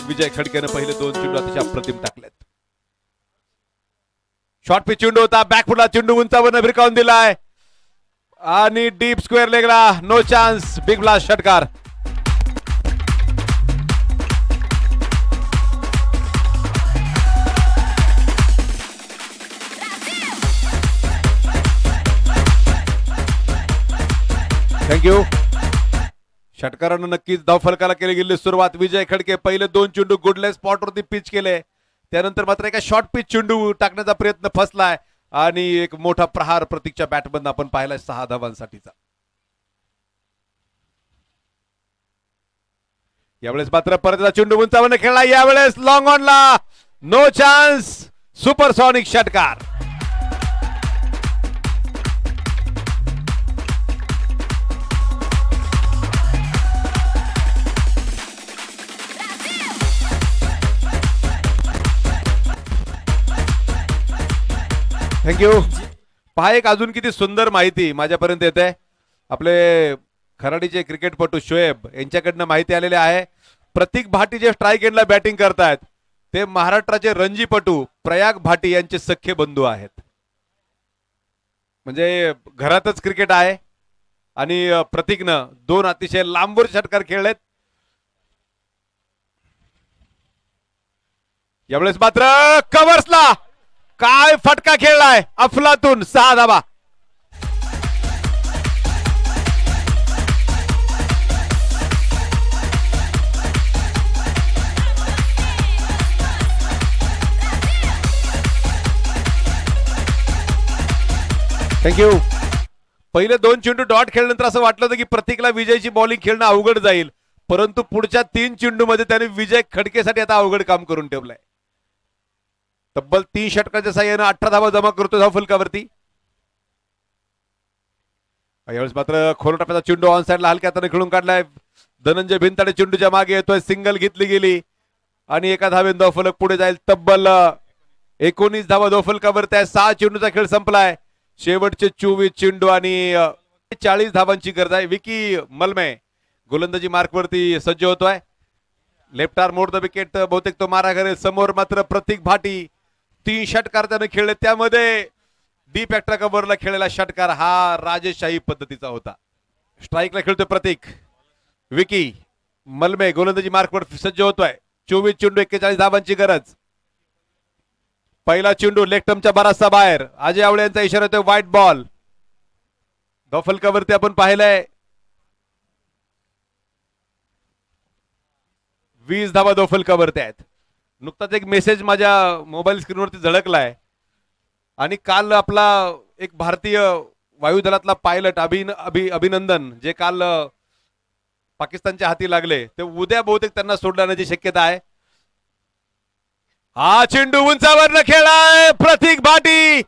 विजय खडकेने पहिले 2 चेंडू अतिशय अप्रतिम टाकलेत. शॉर्ट पिच चेंडू होता, बॅकफुटला चेंडू उंचावरनं भिरकावून दिलाय आणि डीप स्क्वेअर लेगला नो चान्स. बिग ब्लास्ट षटकार. थँक्यू. षटकारानं नक्कीच धावफलकाला केली गेली सुरुवात. विजय खडके पहिले 2 चेंडू गुडलेस स्पॉटवरती पिच केले, त्यानंतर मात्र एका शॉर्ट पिच चेंडू टाकण्याचा प्रयत्न फसलाय आणि एक मोठा प्रहार प्रतीकच्या बॅटमधून आपण पाहिलाय 6 धावांसाठीचा. यावेळेस मात्र परत चेंडू उंचावरनं खेळला, यावेळेस लॉंग ऑनला नो चान्स. सुपरसॉनिक षटकार. थँक्यू. पहा एक अजून किती सुंदर माहिती माझ्यापर्यंत येते. आपले खराडीचे क्रिकेटपटू शोएब यांच्याकडनं माहिती आलेली आहे. प्रतीक भाटी जे स्ट्राईक एंडला बॅटिंग करतायत ते महाराष्ट्राचे रणजीपटू प्रयाग भाटी यांचे सख्खे बंधू आहेत. म्हणजे घरातच क्रिकेट आहे आणि प्रतीकनं 2 अतिशय लांबवर षटकार खेळलेत. यावेळेस मात्र कव्हर्सला काय फटका खेळलाय अफलातून. 6 धावा. थँक्यू. पहिले 2 चेंडू डॉट खेळल्यानंतर असं वाटलं होतं की प्रतीकला विजयची बॉलिंग खेळणं अवघड जाईल, परंतु पुढच्या 3 चेंडू मध्ये त्याने विजय खडकेसाठी आता अवघड काम करून ठेवलंय. तब्बल 3 षटकाच्या साह्यानं 18 धावा जमा करतो धावफलकावरती. यावेळेस मात्र खोलटप्प्याचा चेंडू ऑन साइडला हलक्या हाताने खेळून काढलाय. धनंजय भिंताडे चेंडूच्या मागे येतोय, सिंगल घेतली गेली आणि एका धावेन धावफलक पुढे जाईल. तब्बल 19 धावा धावफलकावरती आहे. 6 चेंडूचा खेळ संपलाय. शेवटचे 24 चेंडू आणि 40 धावांची गरज आहे. विकी मलमे गोलंदाजी मार्कवरती सज्ज होतोय. Left arm mode the wicket, बहुतेक तो मारा करेल. समोर मात्र प्रतीक भाटी 3 षटकार त्याने खेळले, त्यामध्ये डीप एक्स्ट्रा कव्हरला खेळलेला षटकार हा राजेशाही पद्धतीचा होता. स्ट्राईकला खेळतोय प्रतीक. विकी मलमे गोलंदाजी मार्कवर सज्ज होतोय. 24 चेंडू 41 धावांची गरज. पहिला चेंडू लेफ्टमच्या बराचसा बाहेर. अजय आवळे यांचा इशारा येतोय व्हाईट बॉल. धावफलकावरती आपण पाहिलंय 20 धावा धावफलकावरती आहेत. नुकताच एक मेसेज माझ्या मोबाईल स्क्रीनवरती झळकलाय आणि काल आपला एक भारतीय वायुदलातला पायलट अभिनंदन जे काल पाकिस्तानच्या हाती लागले, ते उद्या बहुतेक त्यांना सोडण्याची शक्यता आहे. हा चेंडू उंचावरनं खेळाय प्रतीक भाटी.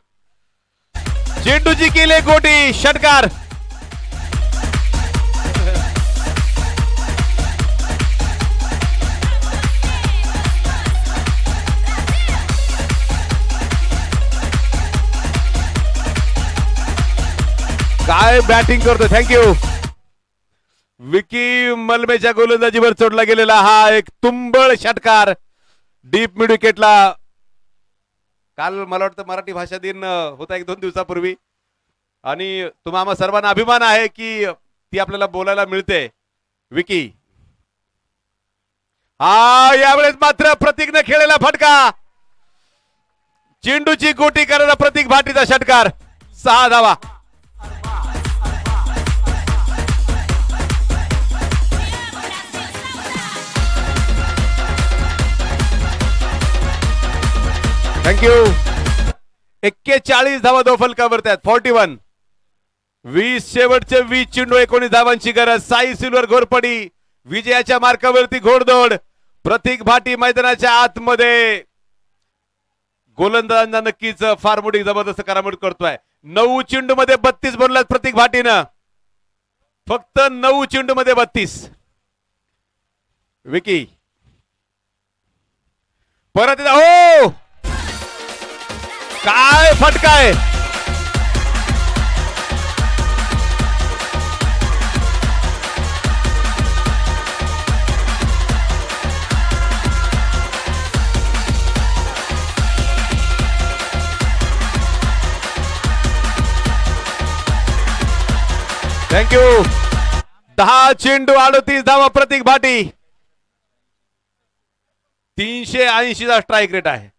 चेंडूची केली गोटी. षटकार. काय बॅटिंग करतो. थँक्यू. विकी मलमेच्या गोलंदाजीवर सोडला गेलेला हा एक तुंबळ षटकार डीप मिड विकेटला. काल मला वाटतं मराठी भाषा दिन होता 1-2 दिवसापूर्वी आणि तुम्हा आम्हा सर्वांना अभिमान आहे की ती आपल्याला बोलायला मिळते. विकी. हा यावेळेस मात्र प्रतीकने खेळलेला फटका. चेंडूची गोटी करणारा प्रतीक भाटीचा षटकार. 6 धावा. थँक्यू. 41 धावा धावफलकावरती आहेत. 41. 20 शेवटचे 20 चेंडू 19 धावांची गरज. साई सिल्वर घोरपडी विजयाच्या मार्कावरती घोडदौड. प्रतीक भाटी मैदानाच्या आतमध्ये गोलंदाजांना नक्कीच फार मोठी जबरदस्त करामत करतोय. 9 चेंडू मध्ये 32 बनलात प्रतीक भाटीनं. फक्त 9 चेंडू मध्ये 32. विकी परत हो काय फटका आहे. थँक्यू. 10 चेंडू 38 धावा प्रतीक भाटी. 380 चा स्ट्राइक रेट आहे.